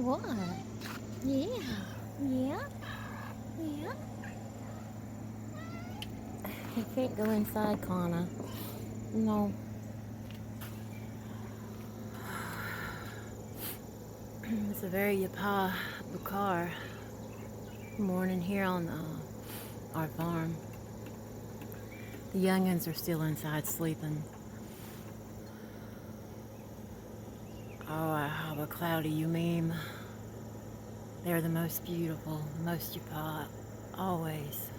What? Yeah. Yeah. Yeah. You can't go inside, Connor. No. It's a very HaLaLUYaHUaH morning here on our farm. The youngins are still inside sleeping. Oh, how a cloudy you mean. They're the most beautiful, the most HaLaLUYaHUaH, always.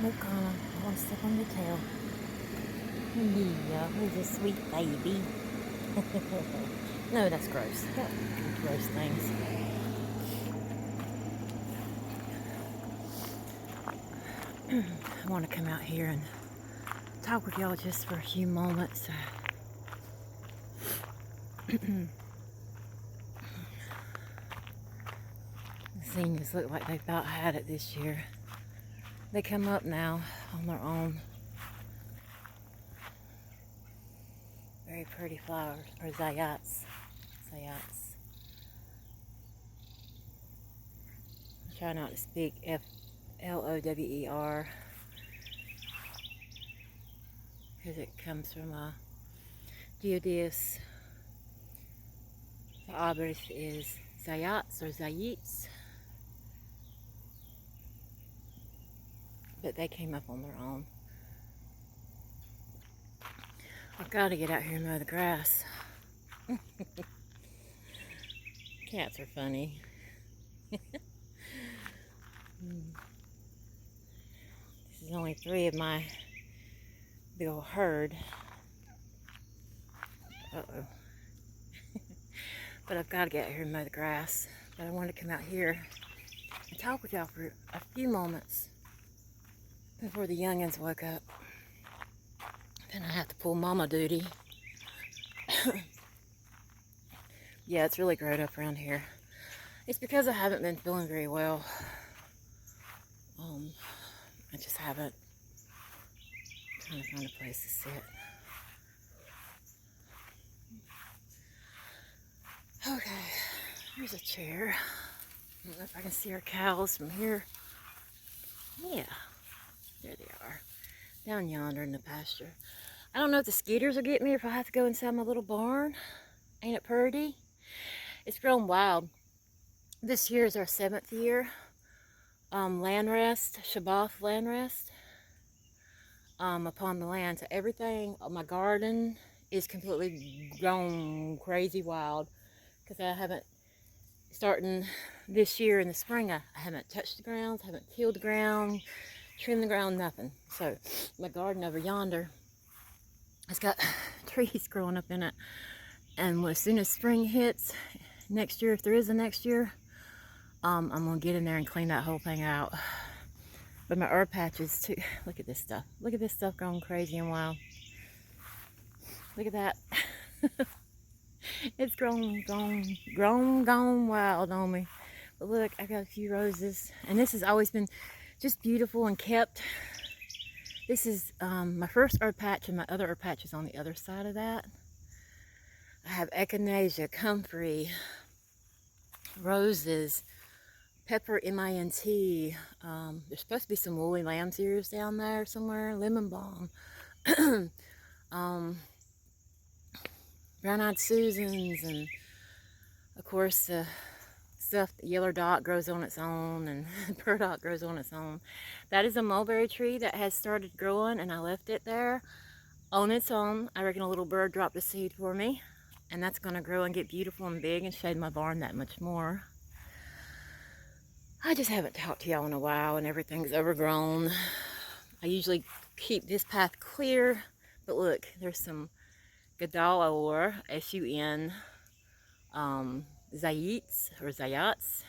Look, Connor, I want to step on your tail. Yeah, he's a sweet baby. No, that's gross. Gross things. I want to come out here and talk with y'all just for a few moments. The seniors look like they about had it this year. They come up now on their own. Very pretty flowers, or zayats. Zayats. I try not to speak HaLaLUYaHUaH because it comes from Diodius. The SHaBaTH is zayats or zayits. But they came up on their own. I've got to get out here and mow the grass. Cats are funny. This is only 3 of my big old herd. Uh-oh. But I've got to get out here and mow the grass. But I wanted to come out here and talk with y'all for a few moments before the youngins woke up. Then I have to pull mama duty. Yeah, it's really grown up around here. It's because I haven't been feeling very well. I just haven't. I'm trying to find a place to sit. Okay, here's a chair. I don't know if I can see our cows from here. Yeah, there they are. Down yonder in the pasture. I don't know if the skeeters will get me or if I have to go inside my little barn. Ain't it pretty? It's grown wild. This year is our 7th year. Land rest, SHaBaTH land rest upon the land. So everything, my garden is completely grown crazy wild because I haven't, starting this year in the spring, I haven't touched the ground, haven't tilled the ground, trimmed the ground, nothing. So my garden over yonder, it's got trees growing up in it. And as soon as spring hits, next year, if there is a next year, I'm going to get in there and clean that whole thing out. But my herb patches too, look at this stuff. Look at this stuff going crazy and wild. Look at that. It's gone wild on me. But look, I got a few roses. And this has always been just beautiful and kept. This is my first herb patch, and my other herb patch is on the other side of that. I have echinacea, comfrey, roses, pepper mint. There's supposed to be some woolly lamb's ears down there somewhere, lemon balm, brown-eyed Susans, and of course the stuff, the yellow dot grows on its own, and burdock grows on its own. That is a mulberry tree that has started growing, and I left it there on its own. I reckon a little bird dropped a seed for me, and that's going to grow and get beautiful and big and shade my barn that much more. I just haven't talked to y'all in a while, and everything's overgrown. I usually keep this path clear, but look, there's some HaLaLUYaHUaH, S-U-N, zayits or zayats,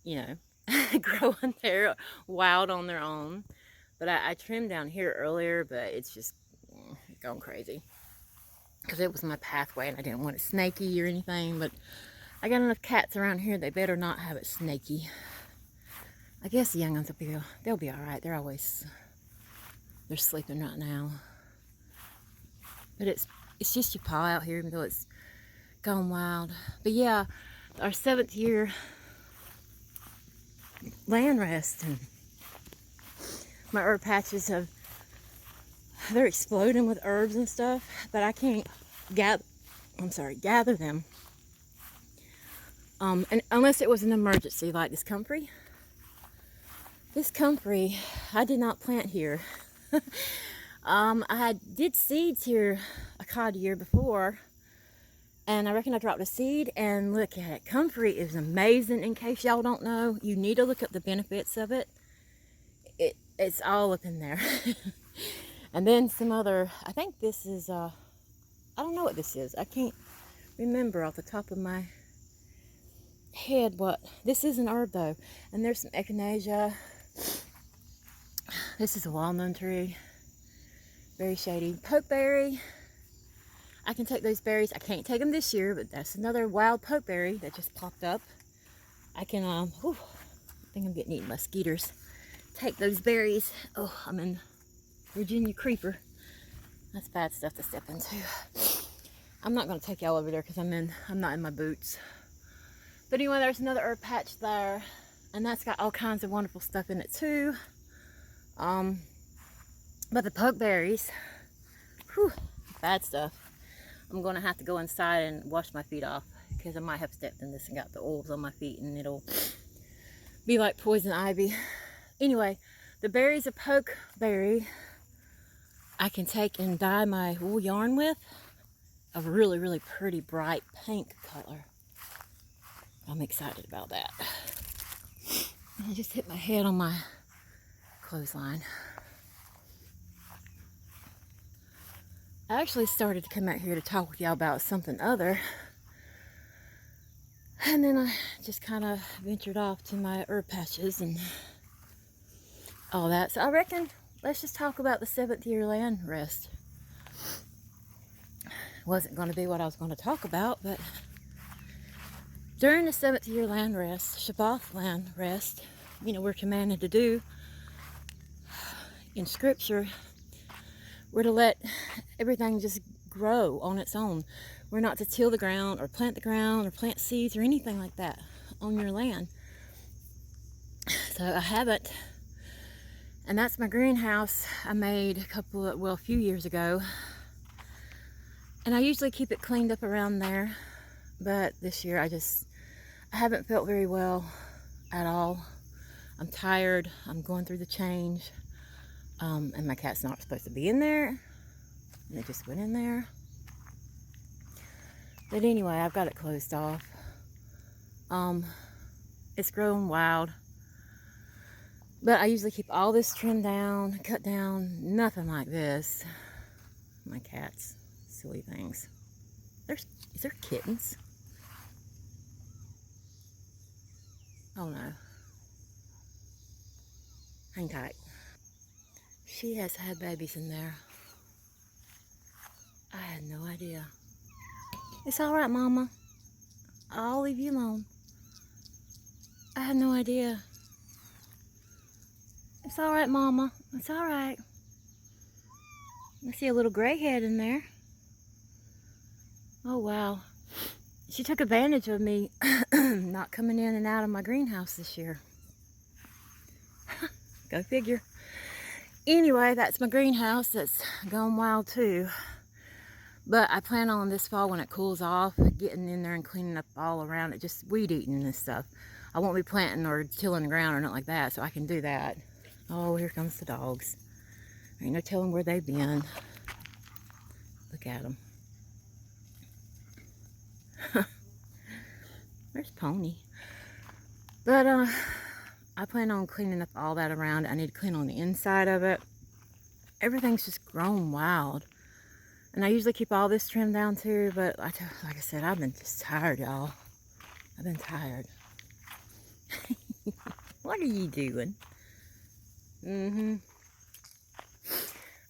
you know, growing there wild on their own. But I trimmed down here earlier, but it's just going crazy because it was my pathway and I didn't want it snaky or anything. But I got enough cats around here, they better not have it snaky. I guess the young ones they'll be all right. They're sleeping right now. But it's just your paw out here until it's gone wild. But yeah, our 7th year land rest, and my herb patches they're exploding with herbs and stuff, but I can't gather them. And unless it was an emergency, like this comfrey. This comfrey, I did not plant here. I did seeds here a cod year before, and I reckon I dropped a seed, and look at it. Comfrey is amazing. In case y'all don't know, you need to look up the benefits of it. It's all up in there. And then some other, I think this is, I don't know what this is. I can't remember off the top of my head what. This is an herb though. And there's some echinacea. This is a walnut tree. Very shady. Pokeberry. I can take those berries. I can't take them this year, but that's another wild pokeberry that just popped up. I can, I think I'm getting eaten by mosquitoes. Take those berries. Oh, I'm in Virginia creeper. That's bad stuff to step into. I'm not going to take y'all over there because I'm not in my boots. But anyway, there's another herb patch there, and that's got all kinds of wonderful stuff in it too. But the pokeberries, whew, bad stuff. I'm going to have to go inside and wash my feet off because I might have stepped in this and got the oils on my feet, and it'll be like poison ivy. Anyway, the berries of pokeberry I can take and dye my wool yarn with, a really, really pretty bright pink color. I'm excited about that. I just hit my head on my clothesline. I actually started to come out here to talk with y'all about something other, and then I just kind of ventured off to my herb patches and all that. So I reckon let's just talk about the 7th year land rest. Wasn't going to be what I was going to talk about, but during the 7th year land rest, SHaBaTH land rest, you know, we're commanded to do in scripture, we're to let everything just grow on its own. We're not to till the ground or plant seeds or anything like that on your land. So I haven't. And that's my greenhouse I made a few years ago. And I usually keep it cleaned up around there. But this year I haven't felt very well at all. I'm tired. I'm going through the change. And my cat's not supposed to be in there. And it just went in there. But anyway, I've got it closed off. It's growing wild. But I usually keep all this trimmed down, cut down, nothing like this. My cats, silly things. Is there kittens? Oh no. Hang tight. She has had babies in there. I had no idea. It's all right, Mama. I'll leave you alone. I had no idea. It's all right, Mama. It's all right. I see a little gray head in there. Oh, wow. She took advantage of me not coming in and out of my greenhouse this year. Go figure. Anyway, that's my greenhouse that's gone wild too. But I plan on this fall, when it cools off, getting in there and cleaning up all around it, just weed eating and stuff. I won't be planting or tilling the ground or nothing like that, so I can do that. Oh, here comes the dogs. Ain't no telling where they've been. Look at them. Where's Pony? But I plan on cleaning up all that around. I need to clean on the inside of it. Everything's just grown wild. And I usually keep all this trimmed down too, but like I said, I've been just tired, y'all. I've been tired. What are you doing?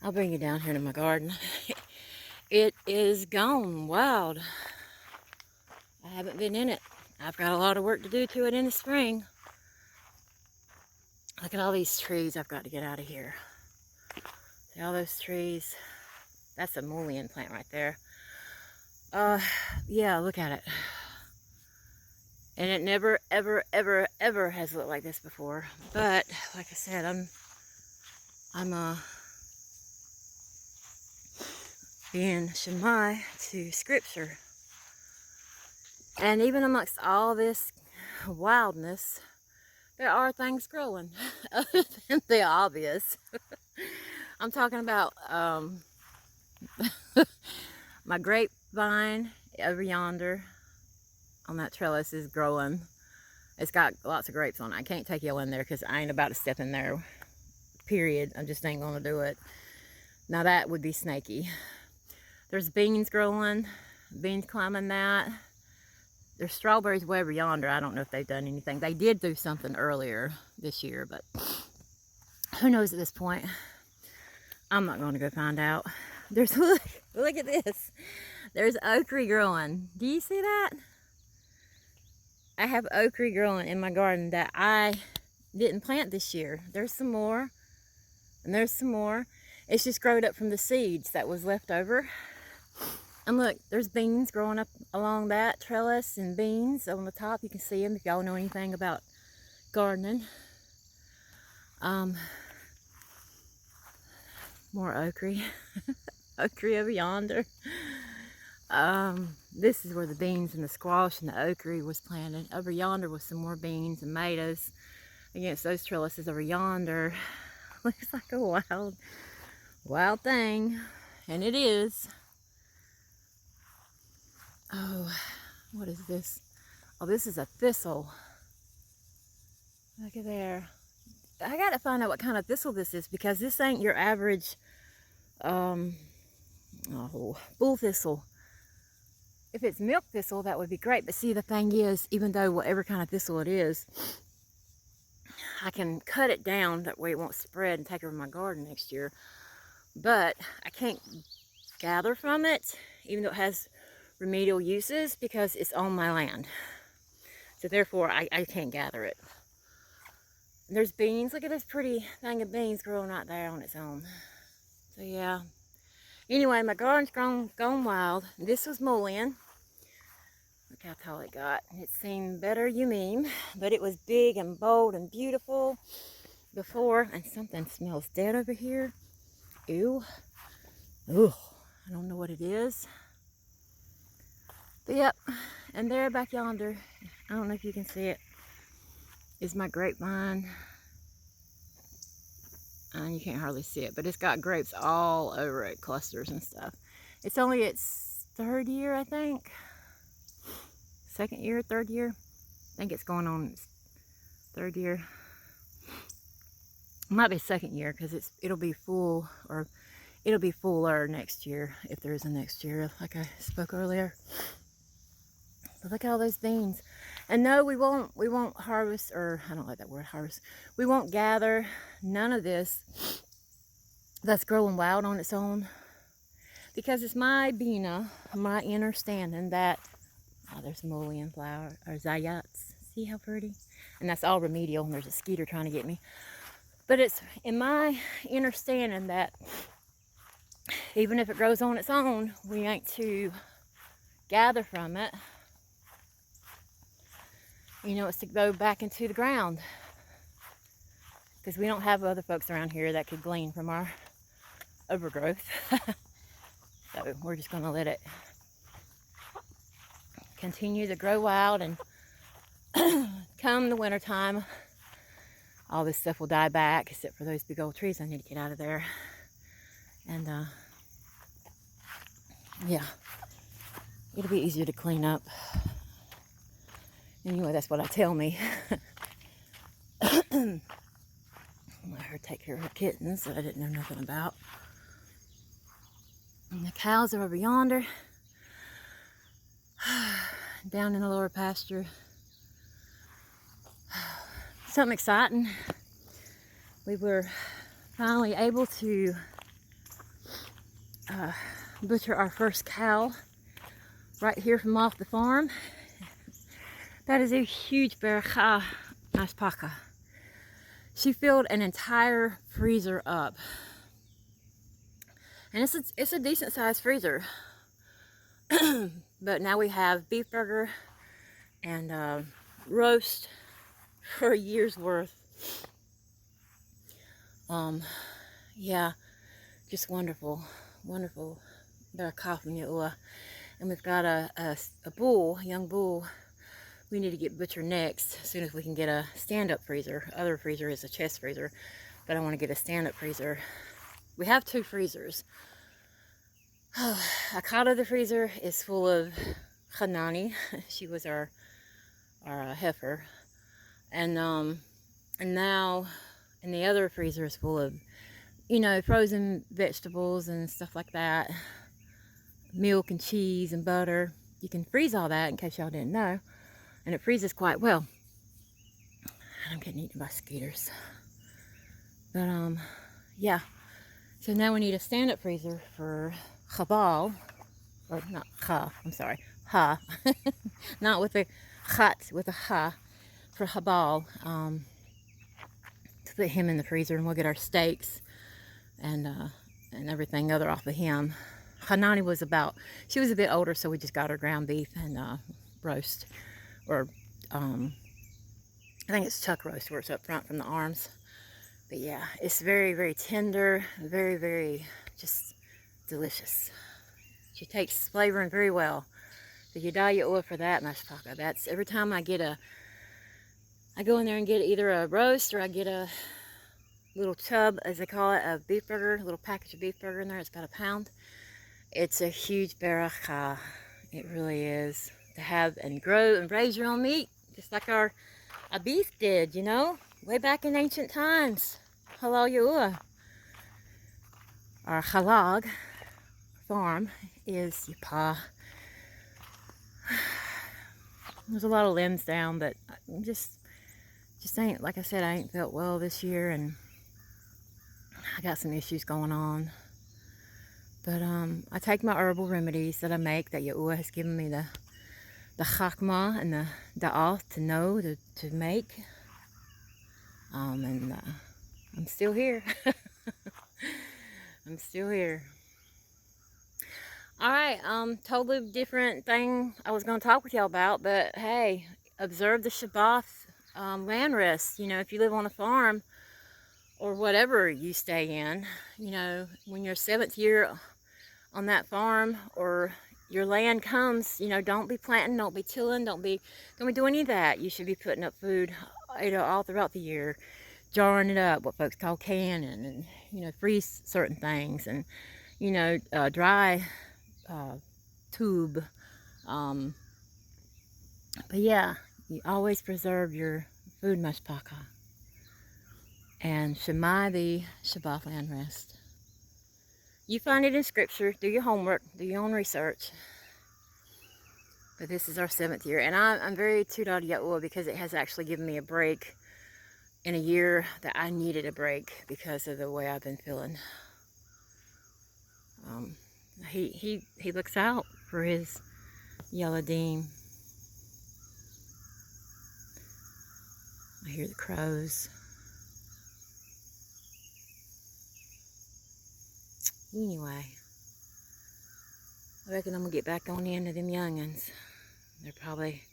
I'll bring you down here to my garden. It is gone wild. I haven't been in it. I've got a lot of work to do to it in the spring. Look at all these trees I've got to get out of here. See all those trees? That's a mullein plant right there. Yeah, look at it. And it never, ever, ever, ever has looked like this before. But like I said, I'm being Shemai to Scripture. And even amongst all this wildness, there are things growing other than the obvious. I'm talking about my grapevine over yonder on that trellis is growing. It's got lots of grapes on it. I can't take y'all in there because I ain't about to step in there, period. I just ain't gonna do it. Now that would be snaky. There's beans growing, beans climbing that. There's strawberries way over yonder. I don't know if they've done anything. They did do something earlier this year, but who knows at this point. I'm not going to go find out. There's, look at this. There's okra growing. Do you see that? I have okra growing in my garden that I didn't plant this year. There's some more, and there's some more. It's just growed up from the seeds that was left over. And look, there's beans growing up along that trellis, and beans on the top. You can see them if y'all know anything about gardening. More okra. Okra over yonder. This is where the beans and the squash and the okra was planted. Over yonder was some more beans and tomatoes against those trellises over yonder. Looks like a wild thing. And it is. Oh, what is this? Oh, this is a thistle. Look at there. I gotta find out what kind of thistle this is, because this ain't your average bull thistle. If it's milk thistle, that would be great. But see, the thing is, even though whatever kind of thistle it is, I can cut it down that way it won't spread and take over my garden next year. But I can't gather from it, even though it has remedial uses, because it's on my land. So therefore, I can't gather it. And there's beans. Look at this pretty thing of beans growing right there on its own. So yeah. Anyway, my garden's gone wild. This was mullein. Look how tall it got. It seemed better, you mean, but it was big and bold and beautiful before. And something smells dead over here. Ew. Ooh, I don't know what it is. But yep, and there back yonder, I don't know if you can see it, is my grapevine. And you can't hardly see it, but it's got grapes all over it, clusters and stuff. It's only its third year, I think. Second year, third year. I think it's going on its third year. It might be second year, because it'll be full, or it'll be fuller next year, if there is a next year, like I spoke earlier. But look at all those beans. And no, we won't harvest, or I don't like that word, harvest. We won't gather none of this that's growing wild on its own, because it's my understanding that, oh, there's mullein flower, or zayats. See how pretty? And that's all remedial, and there's a skeeter trying to get me. But it's in my understanding that even if it grows on its own, we ain't to gather from it. You know, it's to go back into the ground, because we don't have other folks around here that could glean from our overgrowth. So we're just going to let it continue to grow wild, and come the winter time, all this stuff will die back, except for those big old trees I need to get out of there. And yeah, it'll be easier to clean up. Anyway, that's what I tell me. I let her take care of her kittens that I didn't know nothing about. And the cows are over yonder, down in the lower pasture. Something exciting. We were finally able to butcher our first cow right here from off the farm. That is a huge bercha maspaka. She filled an entire freezer up. And it's a decent sized freezer. But now we have beef burger and roast for a year's worth. Yeah, just wonderful, wonderful. HaLaLUYaHUaH. And we've got a bull, a young bull. We need to get butchered next as soon as we can get a stand-up freezer. Other freezer is a chest freezer, but I want to get a stand-up freezer. We have 2 freezers. Akata, the freezer, is full of Hanani. She was our heifer, and now, and the other freezer is full of, you know, frozen vegetables and stuff like that, milk and cheese and butter. You can freeze all that, in case y'all didn't know, and it freezes quite well. I'm getting eaten by mosquitoes, but yeah. So now we need a stand-up freezer for HaBaTH, or not Ha, I'm sorry, Ha, not with a Chat, with a Ha, for HaBaTH, to put him in the freezer, and we'll get our steaks and everything other off of him. Hanani was she was a bit older, so we just got her ground beef and roast, or I think it's chuck roast, where it's up front from the arms. But yeah, it's very, very tender, very, very just delicious. She takes flavoring very well. The HaLaLUYaHUaH for that mashpaka. That's every time I go in there and get either a roast, or I get a little tub, as they call it, of beef burger, a little package of beef burger in there. It's about £1 pound. It's a huge barakah. It really is, to have and grow and raise your own meat, just like our beef did, you know, way back in ancient times. HaLaLUYaHUaH. Our halag farm is Yapa. There's a lot of limbs down, but just ain't, like I said, I ain't felt well this year, and I got some issues going on. But I take my herbal remedies that I make, that Yahuwah has given me the chakma and the da'at to know to make. And I'm still here. I'm still here. Alright, totally different thing I was going to talk with y'all about, but hey, observe the SHaBaTH land rest. You know, if you live on a farm, or whatever you stay in, you know, when your 7th year on that farm, or your land comes, you know, don't be planting, don't be tilling, don't be doing any of that. You should be putting up food, you know, all throughout the year, jarring it up, what folks call canning, and, you know, freeze certain things, and, you know, dry tube. But yeah, you always preserve your food mashpaka. And Shema the SHaBaTH land rest. You find it in scripture, do your homework, do your own research. But this is our 7th year, and I'm very Tudad Yahuwah, because it has actually given me a break in a year that I needed a break because of the way I've been feeling. He looks out for his Yaladim. I hear the crows. Anyway, I reckon I'm gonna get back on into them youngins. They're probably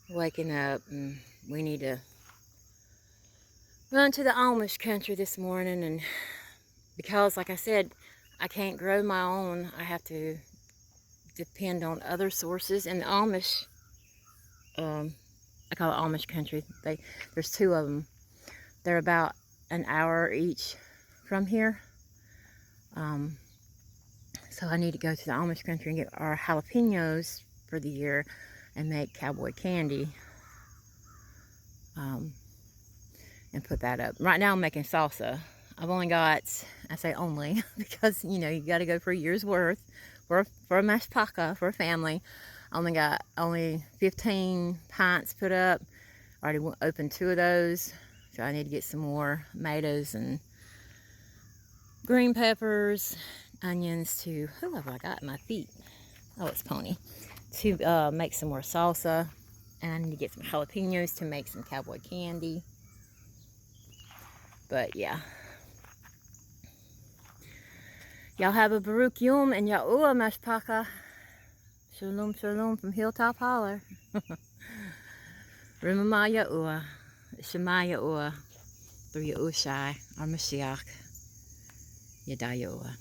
waking up, and we need to run to the Amish country this morning. And because, like I said, I can't grow my own, I have to depend on other sources. And the Amish, I call it Amish country. There's 2 of them. They're about an hour each from here. So I need to go to the Amish country and get our jalapenos for the year and make cowboy candy. And put that up. Right now I'm making salsa. I've only got, I say only, because, you know, you got to go for a year's worth for a mashpaka, for a family. I only 15 pints put up. Already opened 2 of those. So I need to get some more tomatoes and green peppers, onions to, who have I got in my feet? Oh, it's Pony. To make some more salsa. And I need to get some jalapenos to make some cowboy candy. But yeah. Y'all have a Baruch Yom and Yahuwah Mashpaka. Shalom, shalom from Hilltop Holler. Remember Yahuwah. Shema Yahuwah. Through Yahushai, our Mashiach. Yada Yahuwah.